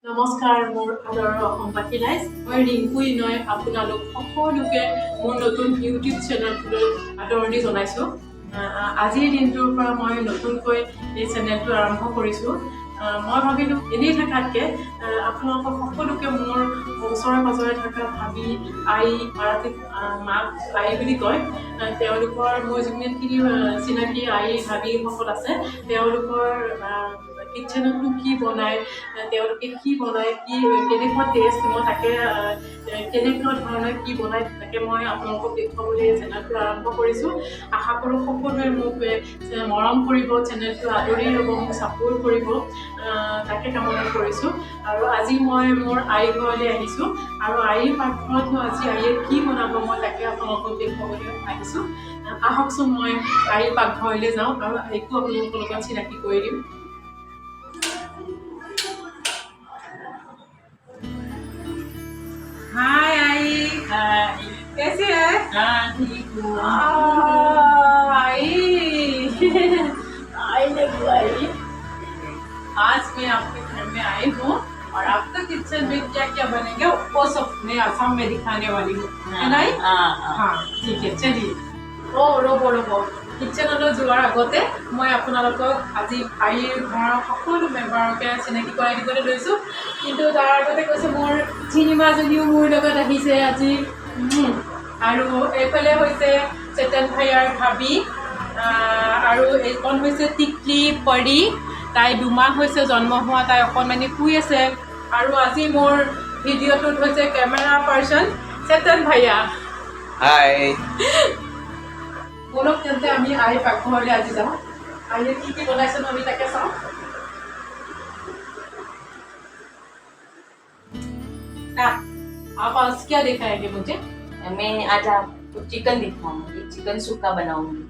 নমস্কাৰ মোৰ আদৰৰ অসমবাসী ৰাইজ মই ৰিংকুই নয় আপোনালোক সকলোকে মোৰ নতুন ইউটিউব চেনেলটোলৈ আদৰণি জনাইছোঁ। আজিৰ দিনটোৰ পৰা মই নতুনকৈ এই চেনেলটো আৰম্ভ কৰিছোঁ। মই ভাবিলোঁ এনেই থকাতকৈ আপোনালোকক সকলোকে মোৰ ওচৰে পাজৰে থকা ভাবি আই মাৰাঠীত মাক আই বুলি কয় তেওঁলোকৰ মোৰ যিমানখিনি চিনাকি আই ভাবিসকল আছে তেওঁলোকৰ কিটচেনতনো কি বনায় তেওঁলোকে কি বনায় কি কেনেকুৱা টেষ্ট মই তাকে কেনেকুৱা ধৰণে কি বনায় তাকে মই আপোনালোকক দেখুৱাবলৈ চেনেলটো আৰম্ভ কৰিছোঁ। আশা কৰোঁ সকলোৱে মোক মৰম কৰিব, চেনেলটো আদৰি ল'ব, মোক ছাপোৰ্ট কৰিব, তাকে কামনা কৰিছোঁ। আৰু আজি মই মোৰ আইৰ ঘৰলৈ আহিছোঁ আৰু আইৰ পাকঘৰতো আজি আইয়ে কি বনাব মই তাকে আপোনালোকক দেখুৱাবলৈ আহিছোঁ। আহকচোন মই আইৰ পাকঘৰলৈ যাওঁ আৰু আইকো আপোনালোকৰ লগত চিনাকি কৰি দিম। हाय आई। कैसी है? ठीक हूँ। आई आई देखो आई, आज मैं आपके घर में आई हूँ और आपका किचन में क्या क्या बनेगा वो सब मैं असम में दिखाने वाली हूँ, है ना? हाँ ठीक है चलिए। र'ব কিটচেনলৈ যোৱাৰ আগতে মই আপোনালোকক আজি আইৰ ঘৰৰ সকলো মেম্বাৰকে চিনাকি কৰাই দিবলৈ লৈছোঁ। কিন্তু তাৰ আগতে কৈছোঁ মোৰ চিনেমাজনীও মোৰ লগত আহিছে আজি। আৰু এইফালে হৈছে চেতন ভাইয়াৰ ভাবি আৰু এইখন হৈছে টিকলি পৰী। তাই 2 মাহ হৈছে জন্ম হোৱা, তাই অকণমানি শুই আছে। আৰু আজি মোৰ ভিডিঅ'টোত হৈছে কেমেৰা পাৰ্চন চেতন ভাইয়া। হাই। বলক তেন্তে আমি আই পাকঘৰলৈ আজি যাওঁ, আইয়ে কি কি বনাইছে আমি তাকে চাওঁ। आप आज क्या दिखाएंगे मुझे? मैं आज आपको चिकन दिखाऊंगी, चिकन सुक्का बनाऊंगी।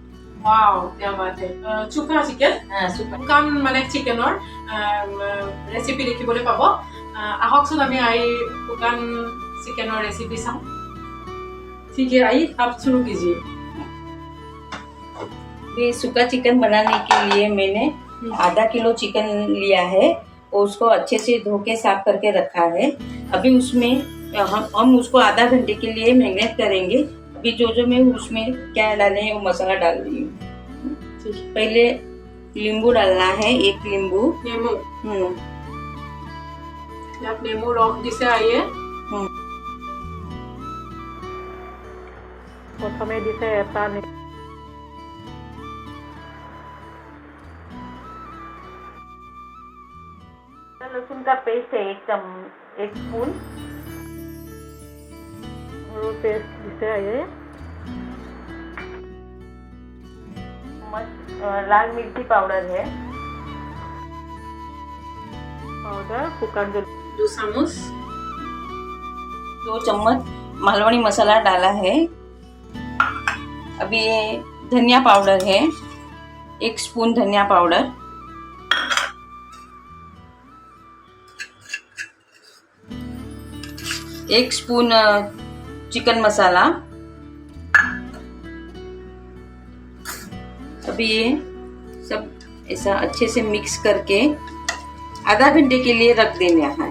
वाव क्या बात है। চুকা চিকেন, শুকান মানে চিকেনৰ ৰেচিপি দেখিবলৈ পাব। আহকচোন আমি আইৰ শুকান চিকেনৰ ৰেচিপি চাওঁ। ठीक है आई, आप शुरू कीजिए। ये सूखा चिकन बनाने के लिए मैंने आधा किलो चिकन लिया है और उसको अच्छे से धो के साफ करके रखा है। अभी उसमें हम उसको आधा घंटे के लिए मैरिनेट करेंगे। अभी जो मैं उसमें क्या डालने है वो मसाला डाल रही हूँ। पहले नींबू डालना है, 1 नींबू। आप नींबू रख दिसे आइए। प्रथमे दिसे এটা लहसुन का पेस्ट है 1 स्पून। पेस्ट दिसे आइए। लाल मिर्ची पाउडर है पाउडर शुकान 2 चम्मच। 2 चम्मच मालवनी मसाला डाला है। अभी ये धनिया पाउडर है 1 स्पून धनिया पाउडर। एक स्पून चिकन मसाला। अभी ये सब ऐसा अच्छे से मिक्स करके आधा घंटे के लिए रख देना है।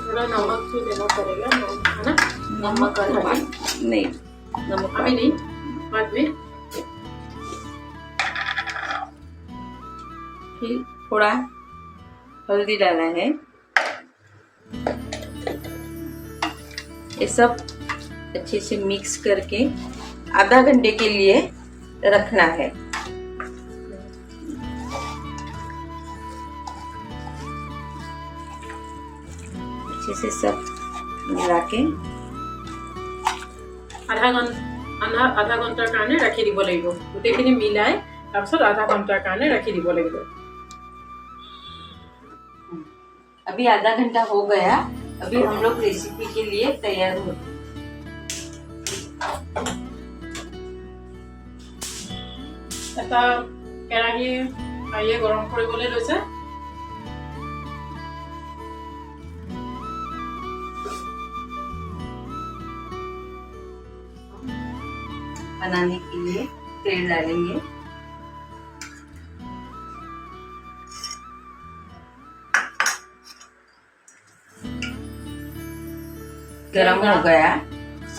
थोड़ा नमक भी देना पड़ेगा, है ना? नमक नहीं, नमक अभी नहीं, बाद में। फिर थोड़ा हल्दी डाला है। ये सब अच्छे से मिक्स करके आधा घंटे के लिए रखना है। अच्छे से सब मिला के আধা ঘণ্টাৰ কাৰণে ৰাখি দিব লাগিব। গোটেইখিনি মিলাই তাৰপিছত আধা ঘণ্টাৰ কাৰণে ৰাখি দিব লাগিব। अभी आधा घंटा हो गया। अभी हम लोग रेसिपी के लिए तैयार हो। এটা কেৰাহী আইয়ে গৰম কৰিবলৈ লৈছে। बनाने के लिए तेल डालेंगे। गरम हो गया।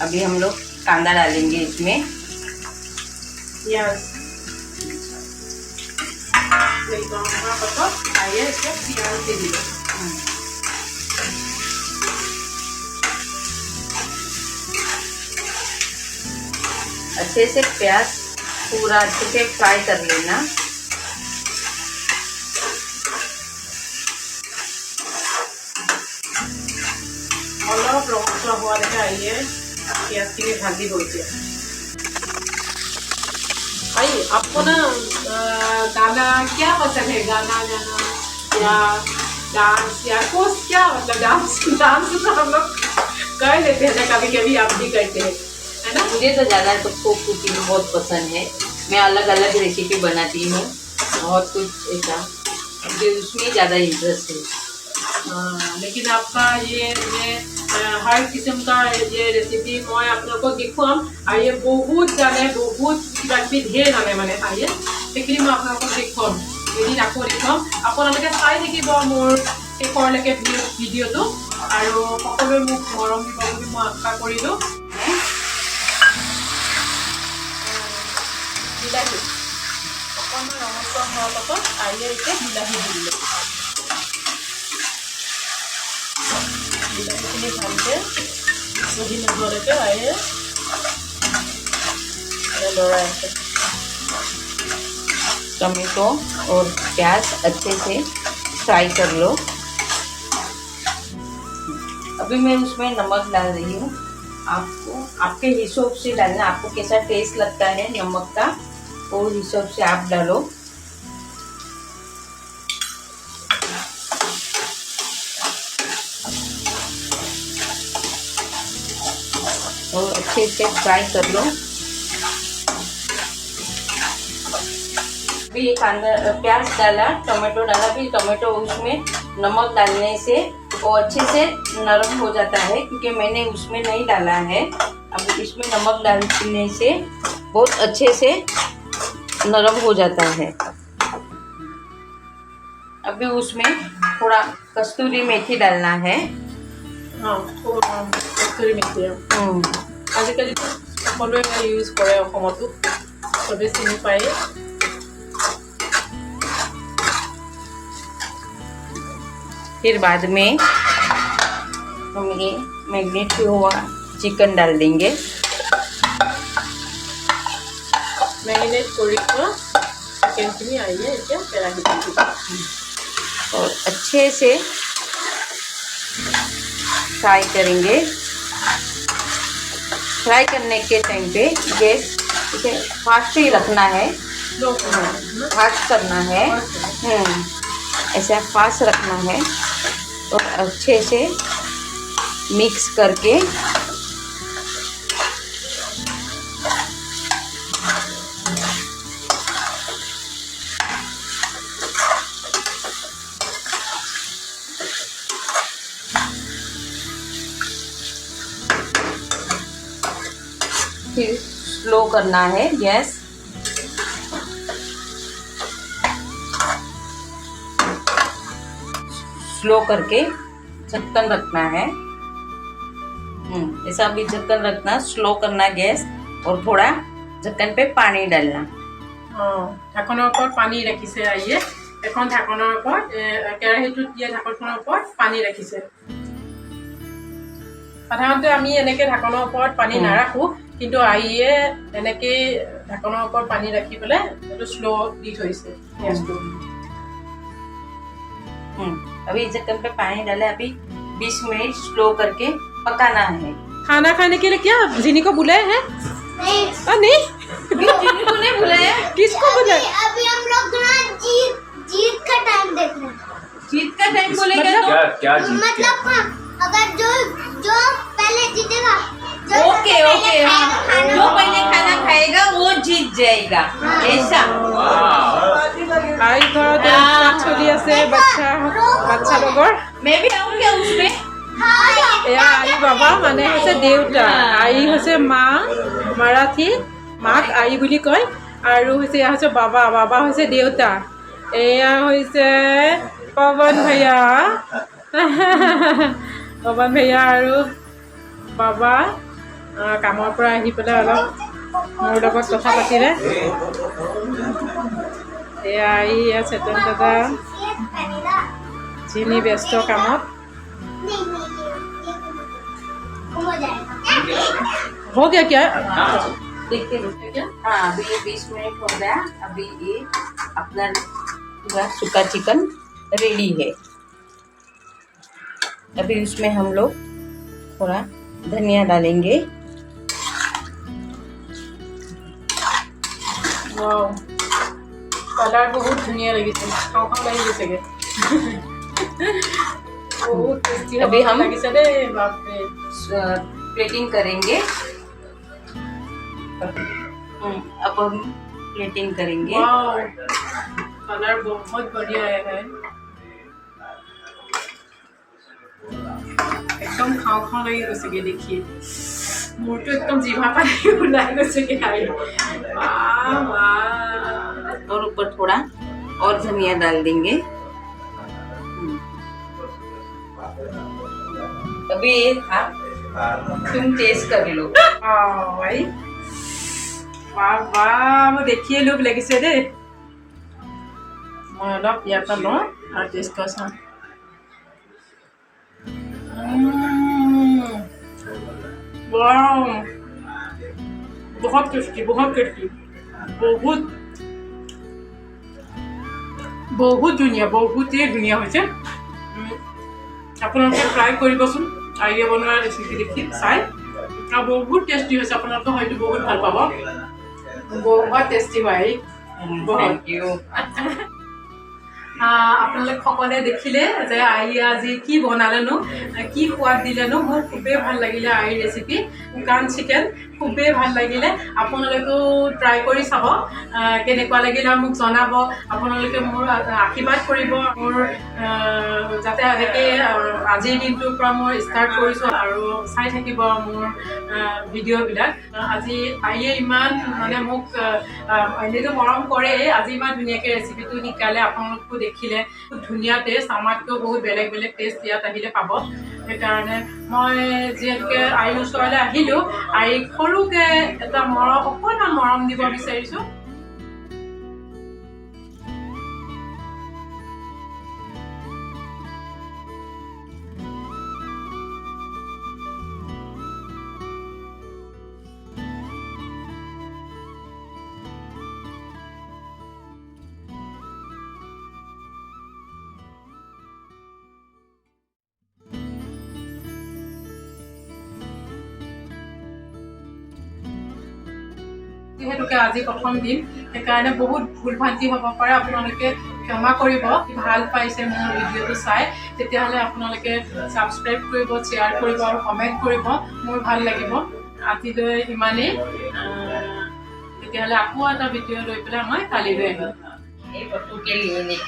अभी हम लोग कांदा डालेंगे इसमें। यस आइए इसमें प्याज दे दिए। अच्छे से प्याज पूरा अच्छे से फ्राई कर लेना। অলপ ৰঙচুৱা হোৱালৈকে আইয়ে পিঁয়াজখিনি ভাজি গৈছে। भाई आपको ना गाना क्या पसंद है? गाना गाना या डांस या कुछ क्या मतलब डांस तो हम लोग कर लेते हैं ना, कभी कभी आप भी करते हैं, है ना? मुझे तो ज़्यादा तो कुकिंग बहुत पसंद है। मैं अलग अलग रेसिपी बनाती हूँ, बहुत कुछ ऐसा, मुझे उसमें ज़्यादा इंटरेस्ट है। हाँ, लेकिन आपका ये हर किस्म का ये रेसिपी मैं आपको देखुआम और ये बहुत जाने बहुत किबी ढेर जाने माने आइए সেইখিনি मैं आपको देखुआम एदिन आको देखुआम। आपलोके चाई থাকিব मोर शेषरলৈকে ভিডিঅ'টো আৰু সকলোৱে মোক মৰম দিব বুলি মই আশা কৰিলোঁ। বিলাহী অকণমান ৰঙচুৱা হোৱাৰ পাছত আইয়ে এতিয়া বিলাহী দি দিলে। বিলাহীখিনি ভালকৈ বহি নোযোৱালৈকে আইয়ে লৰাই আছে। टमाटो और प्याज अच्छे से फ्राई कर लो। अभी मैं उसमें नमक डाल रही हूँ। आपको आपके हिसाब से डालना, आपको कैसा टेस्ट लगता है नमक का वो हिसाब से आप डालो। और अच्छे से फ्राई कर लो। भी कांदा प्याज डाला, टमाटो डाला, भी टमाटो उसमें नमक डालने से वो अच्छे से नरम हो जाता है, क्योंकि मैंने उसमें नहीं डाला है। अब इसमें नमक डालने से बहुत अच्छे से नरम हो जाता है। अभी उसमें थोड़ा कस्तूरी मेथी डालना है। हाँ कस्तूरी मेथी आजिकाली সকলোৱে ইউজ কৰে, অসমতো চবেই চিনি পায়। फिर बाद में हम ये मैरिनेट हुआ चिकन डाल देंगे। मैरिनेट কৰি থোৱা চিকেনখিনি আইয়ে এতিয়া কেৰাহীত দি দিব और अच्छे से फ्राई करेंगे। फ्राई करने के टाइम पे गैस इसे फास्ट ही रखना है, फास्ट करना है। ऐसा फास्ट रखना है और अच्छे से मिक्स करके फिर स्लो करना है गैस। स्लो करके ढक्कन रखना है। ऐसा भी ढक्कन रखना, स्लो करना गैस, और थोड़ा ढक्कन पे पानी डालना। ঢাকনৰ ওপৰত পানী ৰাখিছে আইয়ে। এখন ঢাকনৰ ওপৰত কেৰাহীটোত দিয়া ঢাকনখনৰ ওপৰত পানী ৰাখিছে। সাধাৰণতে আমি এনেকৈ ঢাকনৰ ওপৰত পানী নাৰাখোঁ, কিন্তু আইয়ে এনেকৈ ঢাকনৰ ওপৰত পানী ৰাখি পেলাই এইটো স্লো দি থৈছে গেছটো। अभी ढक्कन पे पानी डाले, अभी 20 मिनट स्लो करके पकाना है। खाना खाने के लिए क्या जिनी को बुलाए हैं? नहीं जिनी को नहीं बुलाया। किसको बुलाए? अभी हम लोग ना जीत का टाइम देख रहे हैं। जीत का टाइम बोलेगा तो क्या जीत मतलब अगर जो पहले जीतेगा, ओके हाँ, जो पहले खाना खाएगा वो जीत जाएगा, ऐसा। आई घरत चली আছে বাচ্চা লগৰ। मैं भी आऊँ क्या उसमें? এয়া আই বাবা মানে হৈছে দেউতা, আই হৈছে মা, মাৰাঠী মাক আই বুলি কয়, আৰু হৈছে এয়া হৈছে বাবা, বাবা হৈছে দেউতা। এয়া হৈছে পৱন ভৈয়া, পৱন ভৈয়া আৰু বাবা কামৰ পৰা আহি পেলাই অলপ মোৰ লগত কথা পাতিলে। এয়া আহি চেতন দাদা যিনি ব্যস্ত কামত। हो गया क्या? देखते रुकिए। हाँ अभी ये 20 मिनट हो गया। अभी ये अपना पूरा सूखा चिकन रेडी है। अभी उसमें हम लोग थोड़ा धनिया डालेंगे। वाव कलर बहुत धुनिया लगी थे खाओ खाओ लगी গৈছেগে बहुत टेस्टी अभी हम लगी से दे बाप रे प्लेटिंग करेंगे। अब हम प्लेटिंग करेंगे। वाव कलर बहुत बढ़िया आया है एकदम खाओ खाओ लगी গৈছেগে देखिए मोर तो एकदम जीवा पानी उलाई গৈছেগে आई वाह वाह। और ऊपर थोड़ा और धनिया डाल देंगे। अभी ये तुम टेस्ट कर लो। ভাই वाह वाह मैं देखिए लोग লাগিছে দে मैं অলপ ইয়াৰ পৰা লওঁ আৰু টেষ্ট কৰিছোঁ। वाह बहुत टेस्टी बहुत टेस्टी बहुत बहुत ধুনীয়া বহুতেই ধুনীয়া হৈছে। আপোনালোকে ট্ৰাই কৰিবচোন আইডিয়া বনোৱা ৰেচিপি দেখি চাই আৰু বহুত টেষ্টি হৈছে। আপোনালোকে হয়তো বহুত ভাল পাব বহুত টেষ্টি হয় थैंक यू। আপোনালোক সকলে দেখিলে যে আই আজি কি বনালেনো কি সোৱাদ দিলেনো। মোৰ খুবেই ভাল লাগিলে আইৰ ৰেচিপি শুকান চিকেন খুবেই ভাল লাগিলে। আপোনালোকেও ট্ৰাই কৰি চাব কেনেকুৱা লাগিলে মোক জনাব। আপোনালোকে মোৰ আশীৰ্বাদ কৰিব মোৰ যাতে এনেকৈ আজিৰ দিনটোৰ পৰা মই ষ্টাৰ্ট কৰিছোঁ আৰু চাই থাকিব মোৰ ভিডিঅ'বিলাক। আজি আইয়ে ইমান মানে মোক এনেইতো মৰম কৰে আজি ইমান ধুনীয়াকৈ ৰেচিপিটো শিকালে। আপোনালোকো দেখিলে ধুনীয়া টেষ্ট আমাতকৈও বহুত বেলেগ বেলেগ টেষ্ট ইয়াত আহিলে পাব। সেইকাৰণে মই যিহেতুকে আইৰ ওচৰলৈ আহিলোঁ আইক সৰুকৈ এটা অকণমান মৰম দিব বিচাৰিছোঁ। যিহেতুকে আজি প্ৰথম দিন সেইকাৰণে বহুত ভুল ভ্ৰান্তি হ'ব পাৰে। আপোনালোকে ক্ষমা কৰিব। ভাল পাইছে মোৰ ভিডিঅ'টো চাই তেতিয়াহ'লে আপোনালোকে ছাবস্ক্ৰাইব কৰিব শ্বেয়াৰ কৰিব আৰু কমেণ্ট কৰিব মোৰ ভাল লাগিব। আজিলৈ ইমানেই তেতিয়াহ'লে আকৌ এটা ভিডিঅ' লৈ পেলাই মই কালিলৈ আহিম। ये बट्टू के लिए नहीं।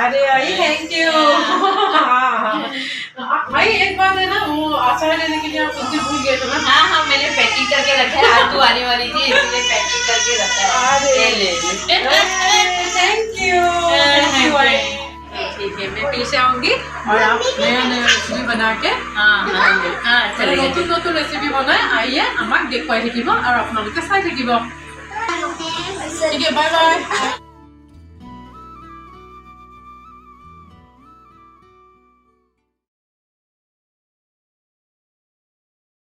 अरे आई थैंक यू। भाई एक बात है ना वो अचार लेने के लिए आप कुछ भूल गए थे ना। हाँ हाँ मैंने पैकिंग करके रखा है। आज तू आने वाली थी इसलिए पैकिंग करके रखा है। ये ले थैंक यू। ठीक है मैं फिर से आऊंगी और आप नया नया रेसिपी बना के নতুন নতুন ৰেচিপি বনাই আইয়ে আমাক দেখুৱাই থাকিব আৰু আপোনালোকে চাই থাকিব। ঠিক আছে বাই বাই।